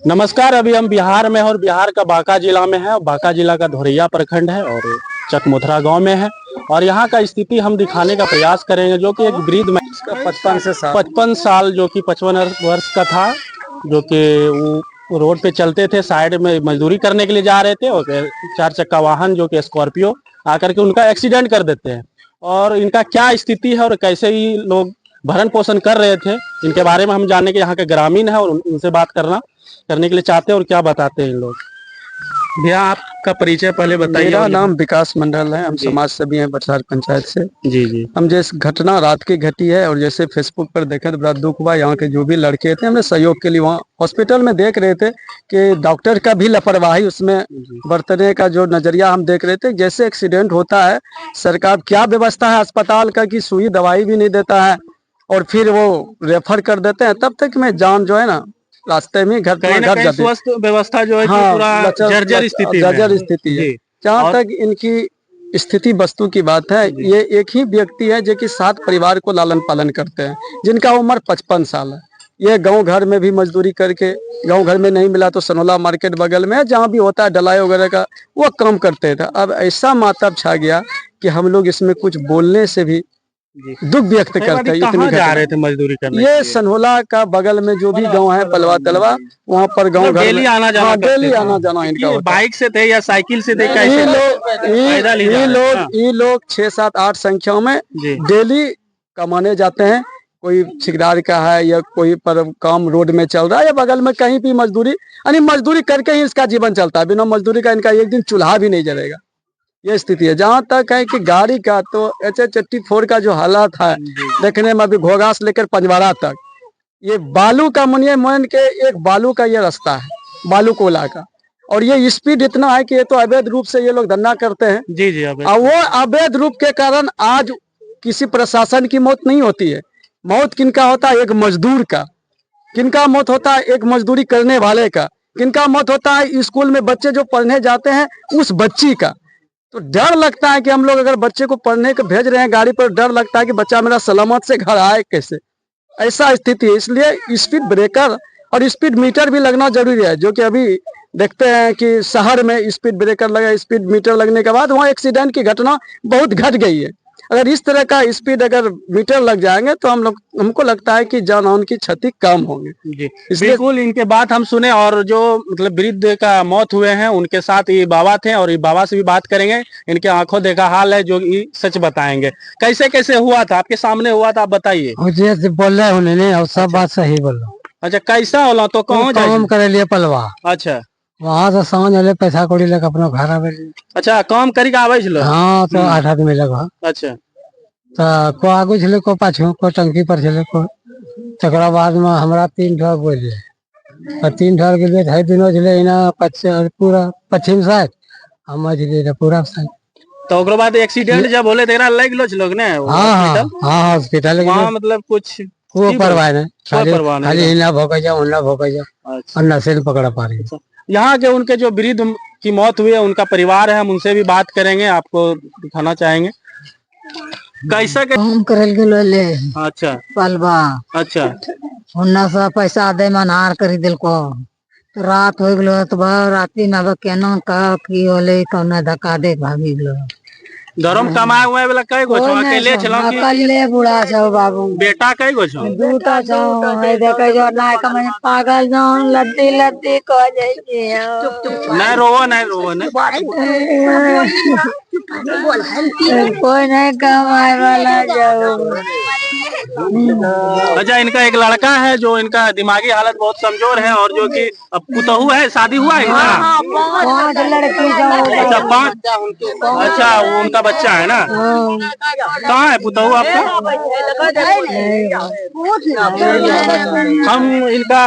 नमस्कार। अभी हम बिहार में हैं और बिहार का बांका जिला में है। बांका जिला का धोरैया प्रखंड है और चकमोथरा गांव में है। और यहाँ का स्थिति हम दिखाने का प्रयास करेंगे, जो कि एक वृद्ध 55 साल जो कि 55 वर्ष का था, जो कि वो रोड पे चलते थे, साइड में मजदूरी करने के लिए जा रहे थे और 4 चक्का वाहन जो कि स्कॉर्पियो आकर के उनका एक्सीडेंट कर देते हैं। और इनका क्या स्थिति है और कैसे ही लोग भरण पोषण कर रहे थे, इनके बारे में हम जानने के यहाँ के ग्रामीण है और उनसे बात करने के लिए चाहते हैं और क्या बताते हैं इन लोग। भैया, आपका परिचय पहले बताइए। मेरा नाम विकास मंडल है। हम समाज सेवी हैं बरसात पंचायत से। जी जी। हम जैसे घटना रात की घटी है और जैसे फेसबुक पर देखे तो बड़ा दुख हुआ। यहाँ के जो भी लड़के थे, हमने सहयोग के लिए वहाँ हॉस्पिटल में देख रहे थे कि डॉक्टर का भी लापरवाही उसमें बरतने का जो नजरिया हम देख रहे थे। जैसे एक्सीडेंट होता है, सरकार क्या व्यवस्था है अस्पताल का कि सुई दवाई भी नहीं देता है और फिर वो रेफर कर देते हैं। तब तक में जान जो है ना रास्ते में घर जाती है। स्वास्थ्य व्यवस्था जो है पूरा जर्जर स्थिति है। जहाँ तक इनकी स्थिति वस्तु की बात है, ये एक ही व्यक्ति है जो कि 7 परिवार को लालन पालन करते हैं, जिनका उम्र 55 साल है। ये गांव घर में भी मजदूरी करके, गांव घर में नहीं मिला तो सनोला मार्केट बगल में जहाँ भी होता है ढलाई वगैरह का, वो काम करते थे। अब ऐसा मातब छा गया कि हम लोग इसमें कुछ बोलने से भी दुख व्यक्त करते हैं। कहाँ जा रहे थे मजदूरी करने? ये सनहोला का बगल में जो भी गांव है पलवा तलवा, वहाँ पर गांव घर डेली आना जाना इनका होता। बाइक से थे या साइकिल से थे? ये लोग 6 7 8 संख्या में डेली कमाने जाते हैं। कोई ठेकेदार का है या कोई पर काम रोड में चल रहा है या बगल में कहीं भी मजदूरी, यानी मजदूरी करके ही इसका जीवन चलता है। बिना मजदूरी का इनका एक दिन चूल्हा भी नहीं जलेगा, ये स्थिति है। जहाँ तक है कि गाड़ी का, तो HS84 का जो हालात है देखने में, अभी घोघा से लेकर पंजवाड़ा तक ये बालू का मान के एक बालू का ये रास्ता है, बालू कोला का। और ये स्पीड इतना है कि ये तो अवैध रूप से ये लोग धंधा करते हैं। जी जी। और वो अवैध रूप के कारण आज किसी प्रशासन की मौत नहीं होती है। मौत किनका होता है? एक मजदूर का। किनका मौत होता है? एक मजदूरी करने वाले का। किनका मौत होता है? स्कूल में बच्चे जो पढ़ने जाते हैं उस बच्ची का। तो डर लगता है कि हम लोग अगर बच्चे को पढ़ने को भेज रहे हैं गाड़ी पर, डर लगता है कि बच्चा मेरा सलामत से घर आए कैसे। ऐसा स्थिति है। इसलिए स्पीड ब्रेकर और स्पीड मीटर भी लगना जरूरी है, जो कि अभी देखते हैं कि शहर में स्पीड ब्रेकर लगा, स्पीड मीटर लगने के बाद वहाँ एक्सीडेंट की घटना बहुत घट गई है। अगर इस तरह का स्पीड अगर मीटर लग जाएंगे तो हमको लगता है कि जान की क्षति कम होगी। जी बिल्कुल। इनके बात हम सुने और जो मतलब वृद्ध का मौत हुए हैं उनके साथ ये बाबा थे और ये बाबा से भी बात करेंगे। इनके आंखों देखा हाल है जो सच बताएंगे। कैसे कैसे हुआ था? आपके सामने हुआ था, आप बताइए। बोल रहे उन्होंने और सब बात सही बोल रहा। अच्छा, कैसा होला? तो कहाँ काम करे लिए पलवा। अच्छा, वहाँ से सांझ वाले पैसा कौड़ी लेकर अपना घर आवे। अच्छा, काम करी के आवे छलो? हाँ, तो 8 आदमी लगा। अच्छा, तो को आगू छले, को पाछू, को टंकी पर छले, को तकरा बाद में हमरा 3 ढोल बोले और 3 ढोल के लिए ढाई दिनों छले इना पूरा पश्चिम साइड, हम छले पूरा साइड। तो ओकरो बाद एक्सीडेंट जब होले तेरा लग लो लोग ने हॉस्पिटल वहाँ मतलब कुछ वो परवाह नहीं, खाली हिना भोका जाओ हुना भोका जाओ और नशे पकड़ा पा रही। यहाँ के उनके जो वृद्ध की मौत हुई है उनका परिवार है, हम उनसे भी बात करेंगे, आपको दिखाना चाहेंगे। कैसा काम करल गेलो ले? अच्छा, पलवा। अच्छा, हुन्ना सा पैसा दे मनहार करी दिल को। तो रात हो गेलो तो राती में केना का की होले कौना धक्का दे भागी गेलो। धर्म कमाए हुए वाला कई गो छो? अकेले छलो कि अकेले बुढ़ा छो बाबू? बेटा कई गो छो? दूटा छो। है देखे जो ना कमाए पागल जान लद्दी लद्दी को जाई के। नहीं रोवो, नहीं रोवो, नहीं कोई नहीं कमाए वाला जाओ। अच्छा, इनका एक लड़का है जो इनका दिमागी हालत बहुत कमजोर है और जो कि अब पुतहू है, शादी हुआ है इनका? 5 लड़की। अच्छा, 5। अच्छा, वो उनका बच्चा है ना? कहाँ है पुतहू आपका? हम इनका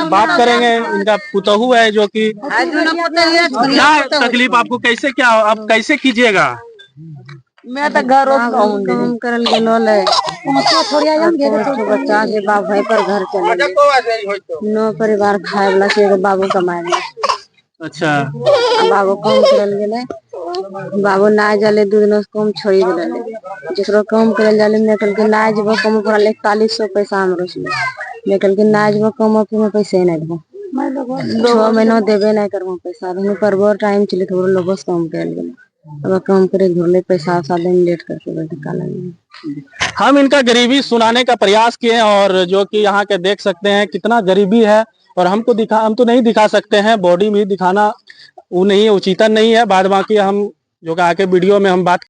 बात करेंगे। इनका पुतहू है जो कि क्या तकलीफ आपको, कैसे क्या आप कैसे कीजिएगा? मैं तो घर काम करल गेलो ले। बच्चा के बाप भाई पर घर चले 9 परिवार खाए वाला से बाबू कमाए। अच्छा, बाबू काम करल गेले, बाबू ना जाले 2 दिन काम छोड़ी देले। जिकरो काम करल जाले निकल के ना जब काम पर 4100 पैसा हमरो से निकल के ना जब काम पे पैसे नहीं देबो। दो महीना देवे नहीं करबो पैसा हम पर बहुत टाइम चले थोड़ा लोगों से कम कर गेल अब कम करे घुरले पैसा 7 दिन लेट करके धक्का लगे। हम इनका गरीबी सुनाने का प्रयास किए हैं और जो कि यहाँ के देख सकते हैं कितना गरीबी है और हम तो नहीं दिखा सकते हैं, बॉडी भी दिखाना वो नहीं उचित नहीं है। बाद बाकी हम जो कि आके वीडियो में हम बात